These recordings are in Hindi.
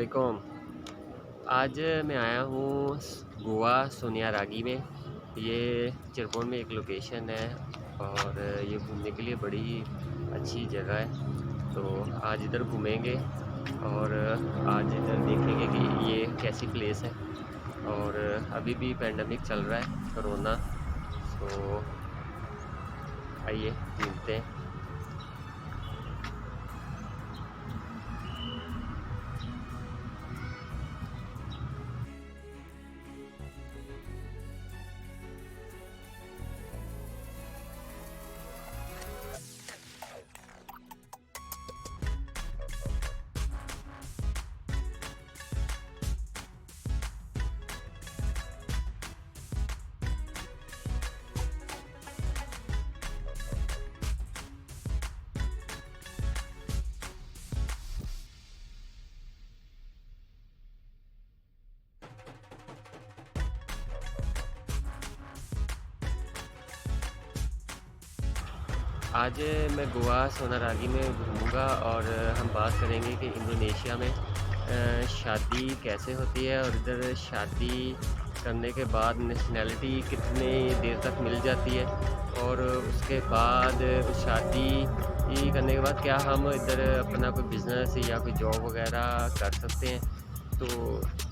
वालेकुम। आज मैं आया हूँ गोवा सोनियारागी में। ये चिरपुर में एक लोकेशन है और ये घूमने के लिए बड़ी अच्छी जगह है। तो आज इधर घूमेंगे और आज इधर देखेंगे कि ये कैसी प्लेस है। और अभी भी पैंडेमिक चल रहा है, कोरोना। तो आइए मिलते हैं। आज मैं गोवा सोनारागी में घूमूंगा और हम बात करेंगे कि इंडोनेशिया में शादी कैसे होती है और इधर शादी करने के बाद नेशनैलिटी कितने देर तक मिल जाती है और उसके बाद शादी करने के बाद क्या हम इधर अपना कोई बिज़नेस या कोई जॉब वगैरह कर सकते हैं। तो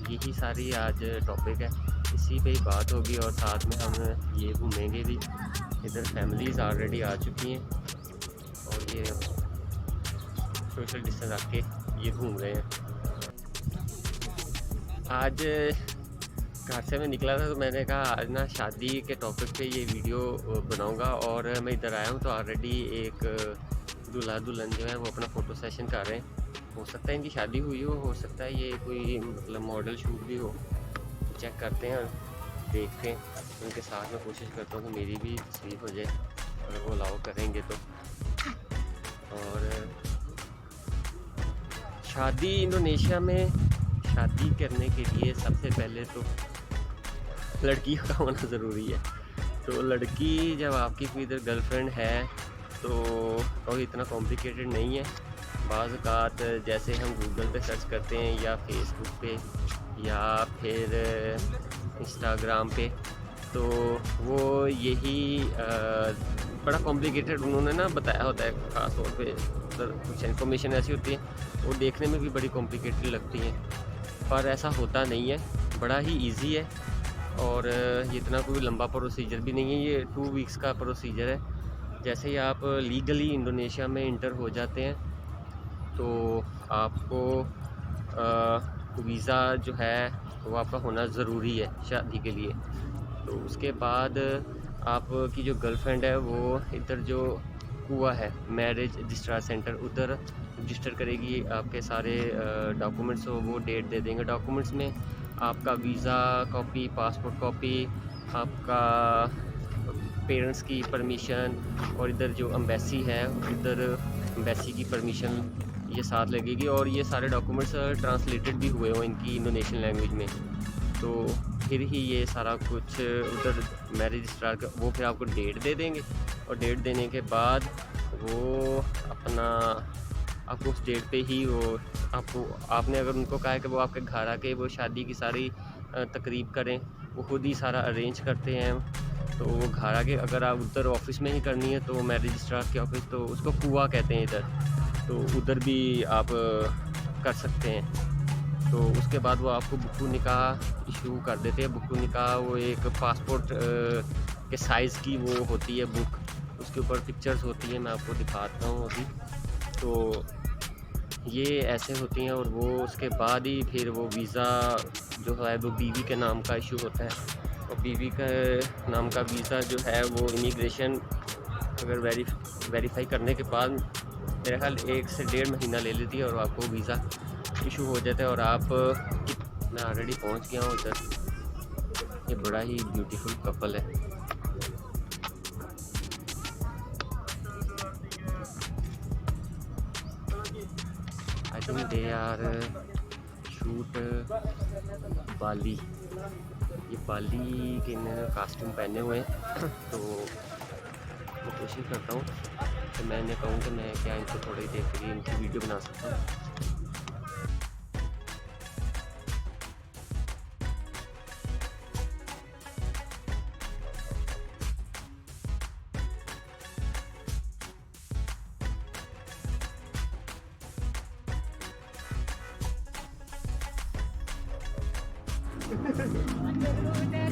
यही सारी आज टॉपिक है, इसी पे ही बात होगी और साथ में हम ये घूमेंगे भी। इधर फैमिलीज़ ऑलरेडी आ चुकी हैं और ये सोशल डिस्टेंस रख के ये घूम रहे हैं। आज घर से मैं निकला था तो मैंने कहा आज ना शादी के टॉपिक पे ये वीडियो बनाऊंगा। और मैं इधर आया हूँ तो ऑलरेडी एक दूल्हा दुल्हन जो है वो अपना फ़ोटो सेशन कर रहे हैं। हो सकता है इनकी शादी हुई हो सकता है ये कोई मतलब मॉडल शूट भी हो। चेक करते हैं और देखते हैं, उनके साथ में कोशिश करता हूँ कि मेरी भी तस्वीर हो जाए अगर वो अलाउ करेंगे तो। और शादी इंडोनेशिया में शादी करने के लिए सबसे पहले तो लड़की का होना ज़रूरी है। तो लड़की जब आपकी कोई इधर गर्लफ्रेंड है तो कोई इतना कॉम्प्लिकेटेड नहीं है। बाज़ औक़ात जैसे हम गूगल पे सर्च करते हैं या फेसबुक पे या फिर इंस्टाग्राम पे, तो वो यही बड़ा कॉम्प्लिकेटेड उन्होंने ना बताया होता है। ख़ास तौर पे उधर कुछ इन्फॉर्मेशन ऐसी होती है वो देखने में भी बड़ी कॉम्प्लिकेटेड लगती हैं, पर ऐसा होता नहीं है, बड़ा ही इजी है। और ये इतना कोई लंबा प्रोसीजर भी नहीं है, ये 2 वीक्स का प्रोसीजर है। जैसे ही आप लीगली इंडोनेशिया में इंटर हो जाते हैं तो आपको वीज़ा जो है वो आपका होना ज़रूरी है शादी के लिए। तो उसके बाद आपकी जो गर्लफ्रेंड है वो इधर जो हुआ है मैरिज रजिस्ट्रार सेंटर, उधर रजिस्टर करेगी। आपके सारे डॉक्यूमेंट्स हो वो डेट दे देंगे। डॉक्यूमेंट्स में आपका वीज़ा कॉपी, पासपोर्ट कॉपी, आपका पेरेंट्स की परमिशन और इधर जो एम्बेसी है इधर एम्बेसी की परमिशन ये साथ लगेगी। और ये सारे डॉक्यूमेंट्स ट्रांसलेटेड भी हुए हो इनकी इंडोनेशियन लैंग्वेज में, तो फिर ही ये सारा कुछ उधर मैरिज रजिस्ट्रार का वो फिर आपको डेट दे देंगे। और डेट देने के बाद वो अपना आपको उस डेट पे ही वो आपने अगर उनको कहा है कि वो आपके घर आके वो शादी की सारी तकरीब करें, वो खुद ही सारा अरेंज करते हैं। तो वो घर आके अगर आप उधर ऑफिस में ही करनी है तो मैरिज रजिस्ट्रार के ऑफिस, तो उसको कुआ कहते हैं इधर, तो उधर भी आप कर सकते हैं। तो उसके बाद वो आपको बुक्कू निकाह इशू कर देते हैं। बुक्कू निकाह वो एक पासपोर्ट के साइज़ की वो होती है बुक, उसके ऊपर पिक्चर्स होती हैं, मैं आपको दिखाता हूँ अभी। तो ये ऐसे होती हैं और वो उसके बाद ही फिर वो वीज़ा जो है वो बीवी के नाम का इशू होता है। और बीवी का नाम का वीज़ा जो है वो इमिग्रेशन अगर वेरीफाई करने के बाद मेरा ख्याल 1 से 1.5 महीना ले लेती है और आपको वीज़ा इशू हो जाता है। और आप मैं ऑलरेडी पहुंच गया हूँ उधर। ये बड़ा ही ब्यूटीफुल कपल है। I think they are shoot Bali. ये बाली के कास्ट्यूम पहने हुए हैं। तो मैं कोशिश करता हूँ कि मैं इन्हें कहूँ कि मैं क्या इनको थोड़ी देर के लिए इनकी वीडियो बना सकता हूँ।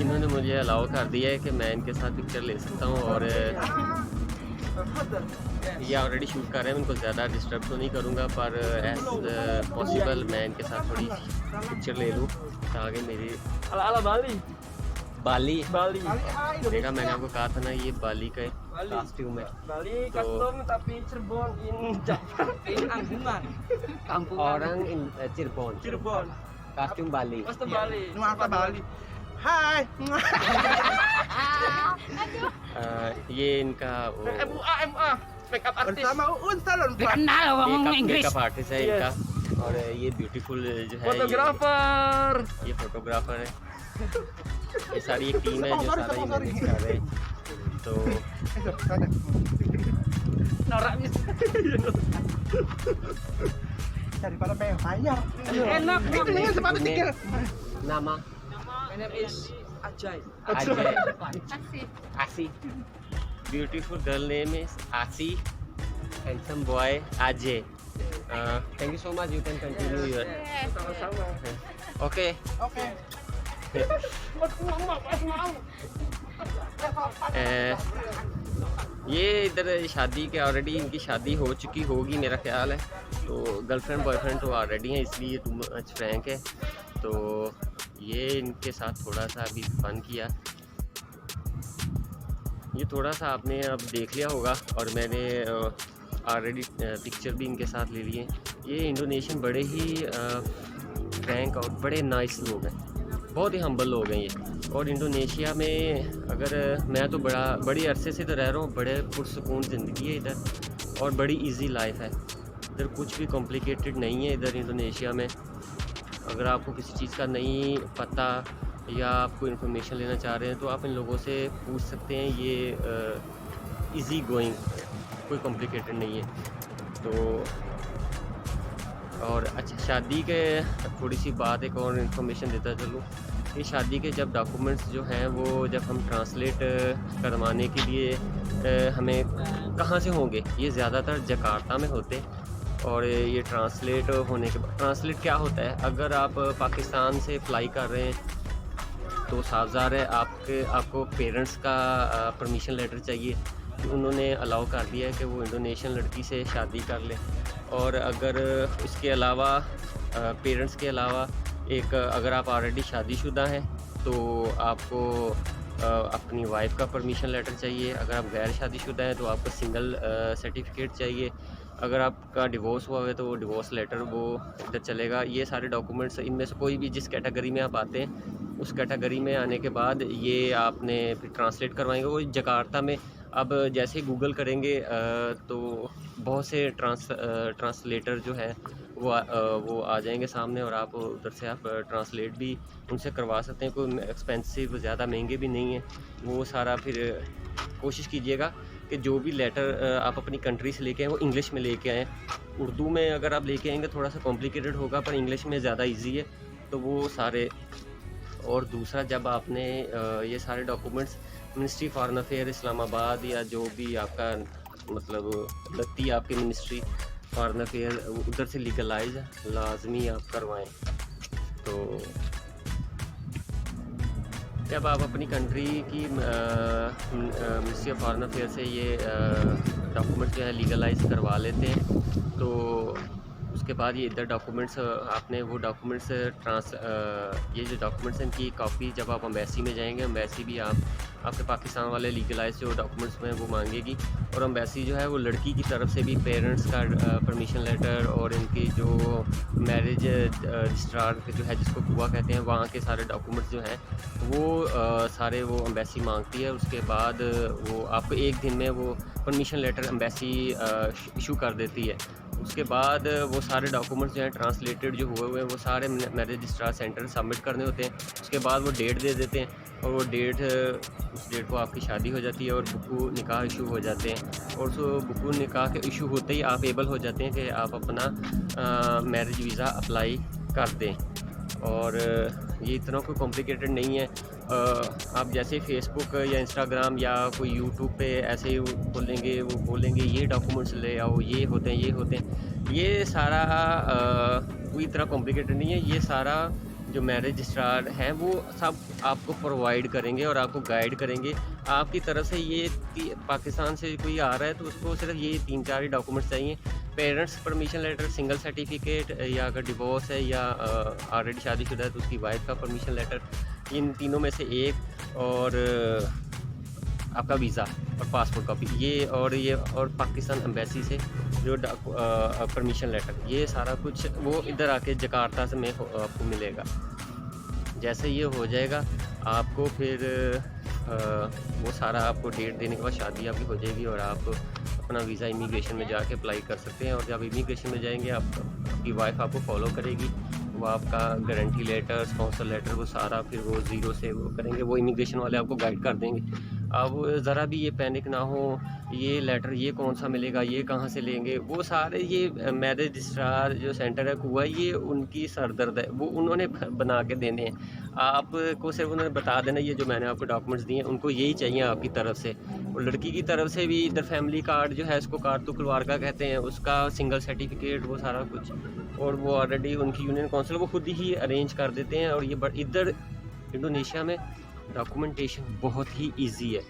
इन्होंने मुझे अलाउ कर दिया है कि मैं इनके साथ पिक्चर ले सकता हूँ, और ये ऑलरेडी शूट कर रहे हैं, उनको ज़्यादा डिस्टर्ब तो नहीं करूँगा, पर एज पॉसिबल मैं इनके साथ थोड़ी पिक्चर ले लूँ ताकि मेरी बाली देखा, मैंने आपको कहा था ना ये बाली का कॉस्ट्यूम है। Orang in Cirebon. Kostum Bali. Nuansa Bali. Hai. ये इनका MUA makeup artist bersama Uun Salon makeup artist है इनका, और ये ब्यूटीफुल जो है फोटोग्राफर, ये फोटोग्राफर है। ये सारी एक टीम है जो सारा ये मैनेज कर रहे हैं। तो daripada bayar. Enak nih sepatu tikir. Nama My name is Ajay. Asi. Beautiful girl name is Asi. Handsome boy Ajay. Thank you so much. You can continue your. Sama-sama. Okay. Oke. ये इधर शादी के ऑलरेडी इनकी शादी हो चुकी होगी मेरा ख्याल है, तो गर्लफ्रेंड बॉयफ्रेंड तो ऑलरेडी हैं, इसलिए टू मच फ्रैंक है। तो ये इनके साथ थोड़ा सा अभी फन किया, ये थोड़ा सा आपने अब देख लिया होगा, और मैंने ऑलरेडी पिक्चर भी इनके साथ ले लिए। ये इंडोनेशियन बड़े ही फ्रैंक और बड़े नाइस लोग हैं, बहुत ही हम्बल लोग हैं ये। और इंडोनेशिया में अगर मैं तो बड़ी अरसे से तो रह रहा हूँ, बड़े पुरसकून ज़िंदगी है इधर, और बड़ी इजी लाइफ है इधर, कुछ भी कॉम्प्लिकेटेड नहीं है इधर इंडोनेशिया में। अगर आपको किसी चीज़ का नहीं पता या आपको इन्फॉर्मेशन लेना चाह रहे हैं तो आप इन लोगों से पूछ सकते हैं, ये इजी गोइंग, कोई कॉम्प्लिकेटेड नहीं है। तो और अच्छा, शादी के थोड़ी सी बात एक और इन्फॉर्मेशन देता चलूँ कि शादी के जब डॉक्यूमेंट्स जो हैं वो जब हम ट्रांसलेट करवाने के लिए हमें कहाँ से होंगे, ये ज़्यादातर जकार्ता में होते। और ये ट्रांसलेट होने के बाद, ट्रांसलेट क्या होता है, अगर आप पाकिस्तान से फ़्लाई कर रहे हैं तो साफ़ है आपको पेरेंट्स का परमिशन लेटर चाहिए कि उन्होंने अलाउ कर दिया है कि वो इंडोनेशियन लड़की से शादी कर ले। और अगर उसके अलावा पेरेंट्स के अलावा एक अगर आप ऑलरेडी शादीशुदा हैं तो आपको अपनी वाइफ का परमिशन लेटर चाहिए। अगर आप गैर शादीशुदा हैं तो आपको सिंगल सर्टिफिकेट चाहिए। अगर आपका डिवोर्स हुआ है तो वो डिवोर्स लेटर वो इधर चलेगा। ये सारे डॉक्यूमेंट्स, इनमें से कोई भी जिस कैटेगरी में आप आते हैं उस कैटेगरी में आने के बाद ये आपने फिर ट्रांसलेट करवाएंगे। वो जकार्ता में अब जैसे ही गूगल करेंगे तो बहुत से ट्रांसलेटर जो है वो आ जाएंगे सामने, और आप उधर से आप ट्रांसलेट भी उनसे करवा सकते हैं। कोई एक्सपेंसिव, ज़्यादा महंगे भी नहीं है वो सारा। फिर कोशिश कीजिएगा कि जो भी लेटर आप अपनी कंट्री से लेके आएँ वो इंग्लिश में लेके आएँ। उर्दू में अगर आप लेके आएंगे थोड़ा सा कॉम्प्लिकेटेड होगा, पर इंग्लिश में ज़्यादा ईजी है तो वो सारे। और दूसरा, जब आपने ये सारे documents ministry foreign affair Islamabad या जो भी आपका मतलब लगती है आपकी मिनिस्ट्री फॉरेन अफेयर, उधर से लीगलाइज लाजमी आप करवाएं। तो जब आप अपनी कंट्री की मिनिस्ट्री ऑफ फॉरेन अफेयर से ये डॉक्यूमेंट जो है लीगलाइज करवा लेते हैं तो उसके बाद ये इधर डॉक्यूमेंट्स आपने वो डॉक्यूमेंट्स ये जो डॉक्यूमेंट्स हैं इनकी कॉपी जब आप अम्बेसी में जाएंगे, अम्बेसी भी आपके पाकिस्तान वाले लीगलाइज जो डॉक्यूमेंट्स में वो मांगेगी। और अम्बेसी जो है वो लड़की की तरफ से भी पेरेंट्स का परमिशन लेटर और इनकी जो मैरिज रजिस्ट्रार जो है जिसको बुआ कहते हैं, वहाँ के सारे डॉक्यूमेंट्स जो हैं वो सारे वो अम्बेसी मांगती है। उसके बाद वो आपको एक दिन में वो परमिशन लेटर अम्बेसी इशू कर देती है। उसके बाद वो सारे डॉक्यूमेंट्स जो हैं ट्रांसलेटेड जो हुए हैं वो सारे मैरिज रजिस्ट्रार सेंटर सबमिट करने होते हैं। उसके बाद वो डेट दे देते हैं और वो उस डेट को आपकी शादी हो जाती है और बुकू निकाह इशू हो जाते हैं। और सो बुकू निकाह के इशू होते ही आप एबल हो जाते हैं कि आप अपना मैरिज वीज़ा अप्लाई कर दें। और ये इतना कोई कॉम्प्लिकेटेड नहीं है। आप जैसे फेसबुक या इंस्टाग्राम या कोई यूट्यूब पे ऐसे ही वो बोलेंगे ये डॉक्यूमेंट्स ले आओ, ये होते हैं, ये सारा कोई इतना कॉम्प्लिकेटेड नहीं है। ये सारा जो मैरिज रजिस्ट्रार हैं वो सब आपको प्रोवाइड करेंगे और आपको गाइड करेंगे। आपकी तरफ से ये पाकिस्तान से कोई आ रहा है तो उसको सिर्फ ये 3-4 ही डॉक्यूमेंट्स चाहिए। Parents permission letter, single certificate, या अगर डिवोर्स है या ऑलरेडी शादीशुदा है तो उसकी वाइफ का परमिशन लेटर, इन तीनों में से एक, और आपका वीज़ा और पासपोर्ट कॉपी, ये और पाकिस्तान एम्बेसी से जो परमिशन लेटर, ये सारा कुछ वो इधर आके जकार्ता से में आपको मिलेगा। जैसे ये हो जाएगा आपको फिर वो सारा आपको डेट देने के बाद शादी आपकी हो जाएगी और आप अपना वीज़ा इमिग्रेशन में जाके अप्लाई कर सकते हैं। और जब इमिग्रेशन में जाएंगे आपकी वाइफ आपको फॉलो करेगी, वो आपका गारंटी लेटर, स्पॉन्सर लेटर, वो सारा फिर वो ज़ीरो से वो करेंगे, वो इमिग्रेशन वाले आपको गाइड कर देंगे। अब ज़रा भी ये पैनिक ना हो, ये लेटर ये कौन सा मिलेगा, ये कहाँ से लेंगे, वो सारे ये मैरिज रजिस्ट्रार जो सेंटर है कुआ, ये उनकी सरदर्द है, वो उन्होंने बना के देने हैं। आपको सिर्फ उन्होंने बता देना ये जो मैंने आपको डॉक्यूमेंट्स दिए हैं उनको यही चाहिए आपकी तरफ से। और लड़की की तरफ से भी इधर फैमिली कार्ड जो है इसको कारतु कुलवार का कहते हैं, उसका सिंगल सर्टिफिकेट, वो सारा कुछ, और वो ऑलरेडी उनकी यूनियन काउंसिल वो खुद ही अरेंज कर देते हैं। और ये इधर इंडोनेशिया में डॉक्यूमेंटेशन बहुत ही इजी है,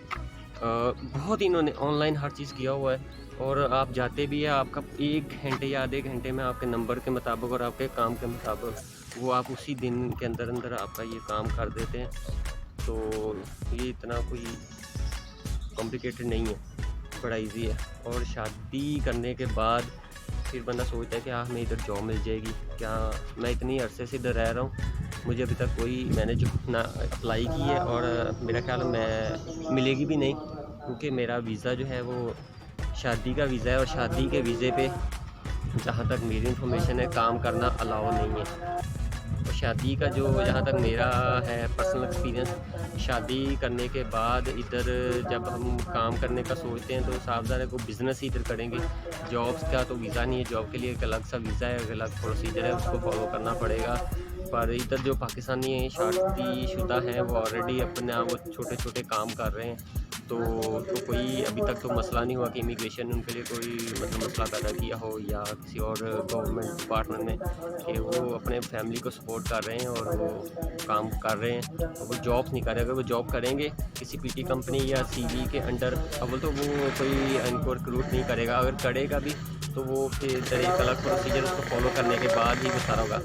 बहुत इन्होंने ऑनलाइन हर चीज़ किया हुआ है। और आप जाते भी है, आपका 1 घंटे या आधे घंटे में आपके नंबर के मुताबिक और आपके काम के मुताबिक वो आप उसी दिन के अंदर अंदर आपका ये काम कर देते हैं। तो ये इतना कोई कॉम्प्लिकेटेड नहीं है, बड़ा इजी है। और शादी करने के बाद फिर बंदा सोचता है कि हमें इधर जॉब मिल जाएगी क्या। मैं इतनी अरसे से इधर रह रहा हूँ, मुझे अभी तक कोई मैंने जो ना अप्लाई की है, और मेरा ख्याल मैं मिलेगी भी नहीं, क्योंकि मेरा वीज़ा जो है वो शादी का वीज़ा है, और शादी के वीज़े पे जहाँ तक मेरी इन्फॉर्मेशन है काम करना अलाउ नहीं है। और शादी का जो जहाँ तक मेरा है पर्सनल एक्सपीरियंस, शादी करने के बाद इधर जब हम काम करने का सोचते हैं तो सावधान है को बिज़नेस ही इधर करेंगे। जॉब्स का तो वीज़ा नहीं है, जॉब के लिए एक अलग सा वीज़ा है, एक अलग प्रोसीजर है, उसको फॉलो करना पड़ेगा। पर इधर जो पाकिस्तानी शादीशुदा हैं वो ऑलरेडी अपना वो छोटे छोटे काम कर रहे हैं, तो कोई अभी तक तो मसला नहीं हुआ कि इमिग्रेशन ने उनके लिए कोई मतलब मसला पैदा किया हो, या किसी और गवर्नमेंट डिपार्टमेंट ने, कि वो अपने फैमिली को सपोर्ट कर रहे हैं और वो काम कर रहे हैं, और वो जॉब नहीं कर रहे। अगर वो जॉब करेंगे किसी पीटी कंपनी या सीवी के अंडर, अव्वल तो वो कोई इनको रिक्रूट नहीं करेगा, अगर करेगा भी तो वो फिर एक अलग प्रोसीजर उसको फॉलो करने के बाद ही वो सारा होगा।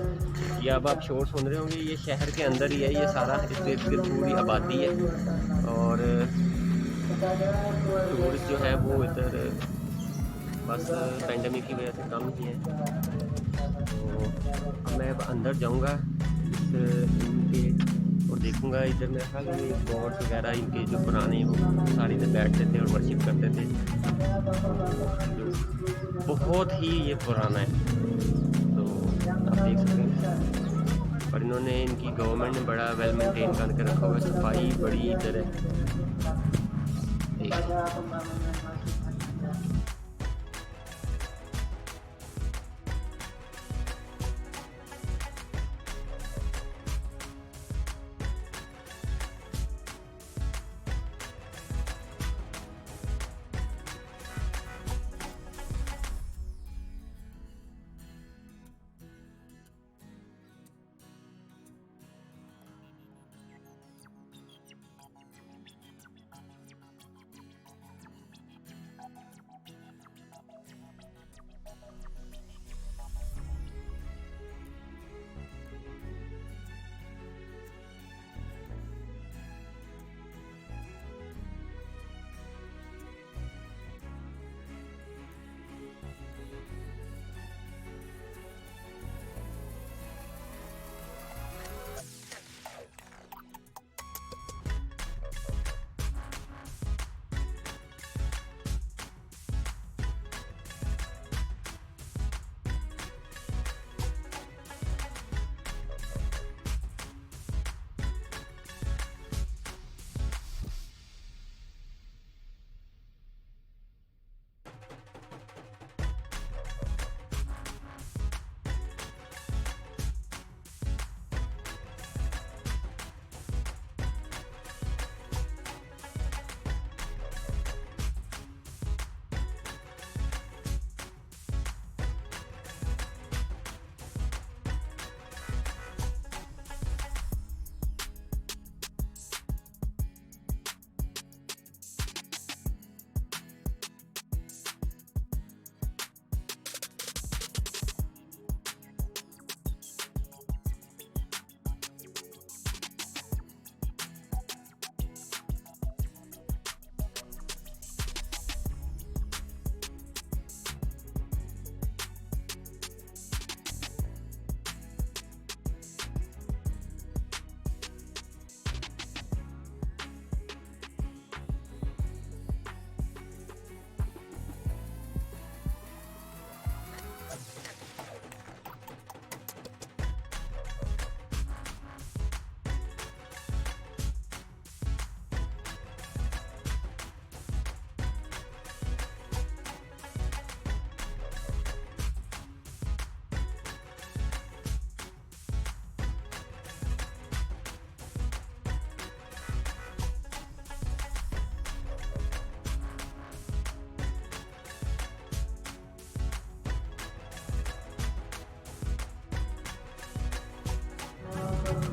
ये अब आप शोर सुन रहे होंगे, ये शहर के अंदर ही है, ये सारा इसके पूरी आबादी है, और टूरिस्ट जो है वो इधर बस पेंडेमिक की वजह से कम ही है। तो अब मैं अंदर जाऊंगा इनके और देखूंगा, इधर मेरे ख्याल में गॉड्स वगैरह इनके जो पुराने वो सारे इधर बैठते थे और वर्शिप करते थे, जो बहुत ही ये पुराना है, तो आप देख सकते हैं। और इन्होंने इनकी गवर्नमेंट ने बड़ा वेल मेंटेन करके रखा हुआ है, सफाई बड़ी इधर है।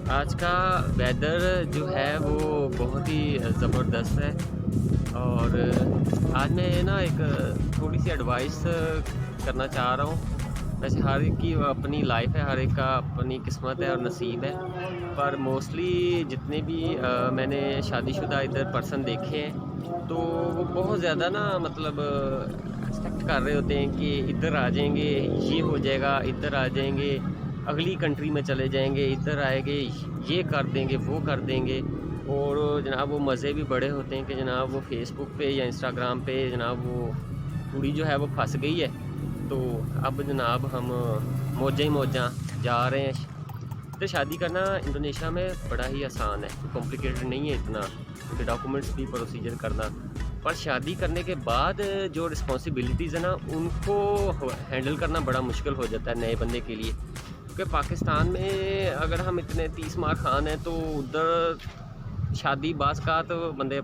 आज का वेदर जो है वो बहुत ही ज़बरदस्त है। और आज मैं ना एक थोड़ी सी एडवाइस करना चाह रहा हूँ। वैसे हर एक की अपनी लाइफ है, हर एक का अपनी किस्मत है और नसीब है, पर मोस्टली जितने भी मैंने शादीशुदा इधर पर्सन देखे हैं, तो वो बहुत ज़्यादा ना मतलब एक्सपेक्ट कर रहे होते हैं कि इधर आ जाएंगे ये हो जाएगा, इधर आ जाएंगे अगली कंट्री में चले जाएंगे, इधर आएंगे ये कर देंगे वो कर देंगे। और जनाब वो मज़े भी बड़े होते हैं कि जनाब वो फेसबुक पे या इंस्टाग्राम पे जनाब वो कुड़ी जो है वो फंस गई है, तो अब जनाब हम मौजा ही मौजा जा रहे हैं। तो शादी करना इंडोनेशिया में बड़ा ही आसान है, कॉम्प्लिकेटेड नहीं है इतना, क्योंकि डॉक्यूमेंट्स भी प्रोसीजर करना। पर शादी करने के बाद जो रिस्पॉन्सिबिलिटीज़ है ना, उनको हैंडल करना बड़ा मुश्किल हो जाता है नए बंदे के लिए। क्योंकि पाकिस्तान में अगर हम इतने 30 मार खान हैं, तो उधर शादी बाज़ का तो बंदे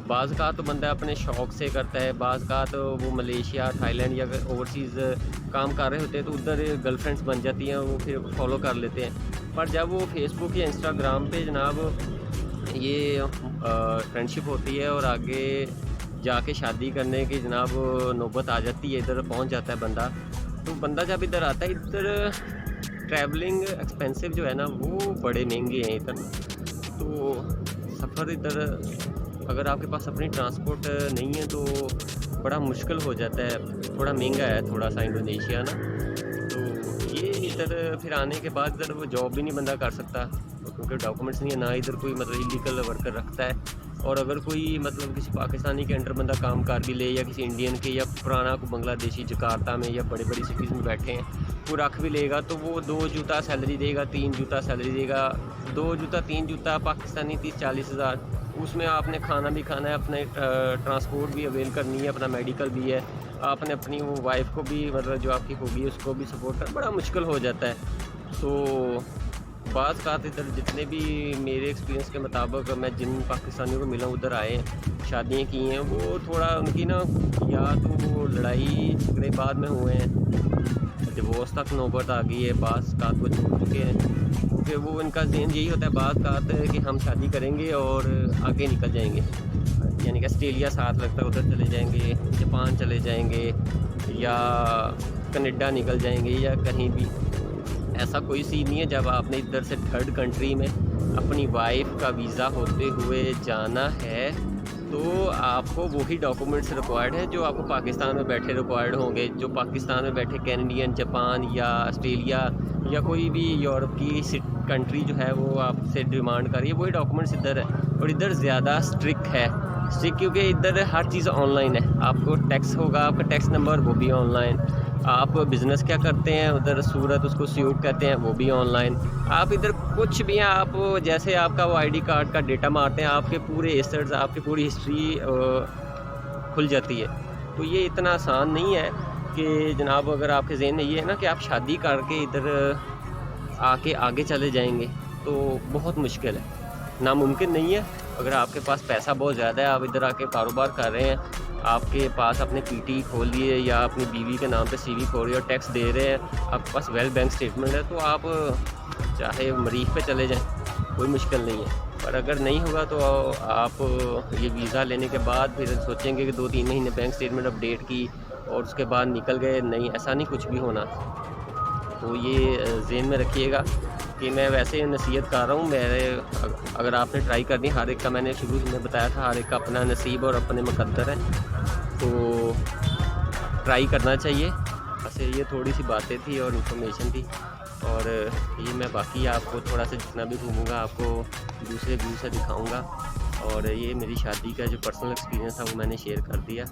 बाज़ का तो बंदा अपने शौक़ से करता है, बाज़ का तो वो मलेशिया थाईलैंड या ओवरसीज़ काम कर रहे होते हैं, तो उधर गर्लफ्रेंड्स बन जाती हैं, वो फिर फॉलो कर लेते हैं। पर जब वो फेसबुक या इंस्टाग्राम पे जनाब ये फ्रेंडशिप होती है और आगे जाके शादी करने की जनाब नौबत आ जाती है, इधर पहुंच जाता है बंदा, तो बंदा जब इधर आता है, इधर ट्रैवलिंग एक्सपेंसिव जो है ना वो बड़े महंगे हैं इधर। तो सफ़र इधर अगर आपके पास अपनी ट्रांसपोर्ट नहीं है तो बड़ा मुश्किल हो जाता है, थोड़ा महंगा है थोड़ा सा इंडोनेशिया ना। तो ये इधर फिर आने के बाद इधर वो जॉब भी नहीं बंदा कर सकता, क्योंकि डॉक्यूमेंट्स नहीं है, ना इधर कोई मतलब इलीगल वर्कर रखता है। और अगर कोई मतलब किसी पाकिस्तानी के अंडर बंदा काम कर भी ले, या किसी इंडियन के, या पुराना को बांग्लादेशी जकार्ता में या बड़ी बड़ी सिटीज़ में बैठे हैं, वो रख भी लेगा, तो वो 2 जूता सैलरी देगा, 3 जूता सैलरी देगा। 2 जूता 3 जूता पाकिस्तानी 30-40 हज़ार, उसमें आपने खाना भी खाना है, अपने ट्रांसपोर्ट भी अवेल करनी है, अपना मेडिकल भी है, आपने अपनी वो वाइफ को भी मतलब जो आपकी होगी उसको भी सपोर्ट करना बड़ा मुश्किल हो जाता है। तो बाज़ का इधर जितने भी मेरे एक्सपीरियंस के मुताबिक मैं जिन पाकिस्तानियों को मिला उधर आए हैं, शादियाँ की हैं, वो थोड़ा उनकी ना या तो वो लड़ाई झगड़े बाद में हुए हैं, डिवोर्स तक नौबत आ गई है, बाज़ का को छोड़ चुके हैं, क्योंकि वो इनका ज़हन यही होता है बाज़ का कि हम शादी करेंगे और आगे निकल जाएंगे, यानी कि ऑस्ट्रेलिया साथ लगता है, उधर चले जाएंगे, जापान चले जाएंगे या कनाडा निकल जाएंगे या कहीं भी। ऐसा कोई सीन नहीं है। जब आपने इधर से थर्ड कंट्री में अपनी वाइफ का वीज़ा होते हुए जाना है, तो आपको वही डॉक्यूमेंट्स रिक्वायर्ड है जो आपको पाकिस्तान में बैठे रिक्वायर्ड होंगे, जो पाकिस्तान में बैठे कैनेडियन, जापान या ऑस्ट्रेलिया या कोई भी यूरोप की कंट्री जो है वो आपसे डिमांड कर रही है, वही डॉक्यूमेंट्स इधर है। और इधर ज़्यादा स्ट्रिक्ट है, क्योंकि इधर हर चीज़ ऑनलाइन है। आपको टैक्स होगा, आपका टैक्स नंबर वो भी ऑनलाइन, आप बिज़नेस क्या करते हैं उधर सूरत उसको स्यूट कहते हैं, वो भी ऑनलाइन। आप इधर कुछ भी हैं, आप जैसे आपका वो आईडी कार्ड का डेटा मारते हैं, आपके पूरे एसेट्स, आपकी पूरी हिस्ट्री खुल जाती है। तो ये इतना आसान नहीं है कि जनाब अगर आपके ज़हन में ये है ना कि आप शादी करके इधर आके आगे चले जाएंगे, तो बहुत मुश्किल है, नामुमकिन नहीं है। अगर आपके पास पैसा बहुत ज़्यादा है, आप इधर आके कारोबार कर रहे हैं, आपके पास अपने पीटी खोल लिए या अपनी बीवी के नाम पे सीवी खोल रहे हो, टैक्स दे रहे हैं, आपके पास वेल बैंक स्टेटमेंट है, तो आप चाहे मरीख पे चले जाएं, कोई मुश्किल नहीं है। पर अगर नहीं होगा तो आप ये वीज़ा लेने के बाद फिर सोचेंगे कि 2-3 महीने बैंक स्टेटमेंट अपडेट की और उसके बाद निकल गए, नहीं, ऐसा नहीं कुछ भी होना। तो ये ज़हन में रखिएगा कि मैं वैसे नसीहत कर रहा हूँ। अगर आपने ट्राई करनी, हर एक का मैंने शुरू में बताया था, हर एक का अपना नसीब और अपने मुकद्दर है, तो ट्राई करना चाहिए। बस ये थोड़ी सी बातें थी और इन्फॉर्मेशन थी, और ये मैं बाकी आपको थोड़ा सा जितना भी घूमूंगा आपको दूसरे व्यू से दिखाऊंगा। और ये मेरी शादी का जो पर्सनल एक्सपीरियंस था वो मैंने शेयर कर दिया।